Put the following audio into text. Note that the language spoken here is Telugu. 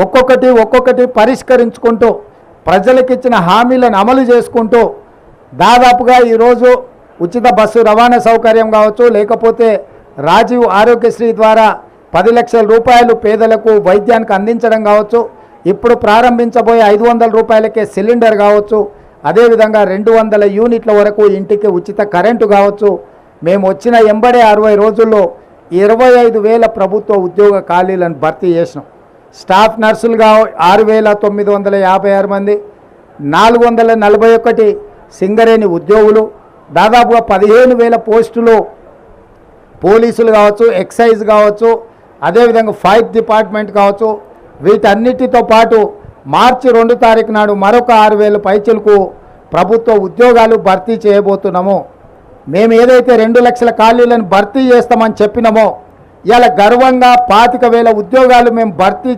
ఒక్కొక్కటి పరిష్కరించుకుంటూ ప్రజలకు ఇచ్చిన హామీలను అమలు చేసుకుంటూ దాదాపుగా ఈరోజు ఉచిత బస్సు రవాణా సౌకర్యం కావచ్చు, లేకపోతే రాజీవ్ ఆరోగ్యశ్రీ ద్వారా 10 లక్షల రూపాయలు పేదలకు వైద్యానికి అందించడం కావచ్చు, ఇప్పుడు ప్రారంభించబోయే 500 రూపాయలకే సిలిండర్ కావచ్చు, అదేవిధంగా 200 యూనిట్ల వరకు ఇంటికి ఉచిత కరెంటు కావచ్చు. మేము వచ్చిన 60 రోజుల్లో 25,000 ప్రభుత్వ ఉద్యోగ ఖాళీలను భర్తీ చేసినాం. స్టాఫ్ నర్సులుగా 6,956 మంది, 441 సింగరేణి ఉద్యోగులు, దాదాపుగా 15,000 పోస్టులు పోలీసులు కావచ్చు, ఎక్సైజ్ కావచ్చు, అదేవిధంగా ఫైర్ డిపార్ట్మెంట్ కావచ్చు. వీటన్నిటితో పాటు మార్చి 2 తారీఖు నాడు మరొక 6,000 పైచలకు ప్రభుత్వ ఉద్యోగాలు భర్తీ చేయబోతున్నాము. మేము ఏదైతే 2 లక్షల ఖాళీలను భర్తీ చేస్తామని చెప్పినామో ఇలా గర్వంగా 25,000 ఉద్యోగాలు మేము భర్తీ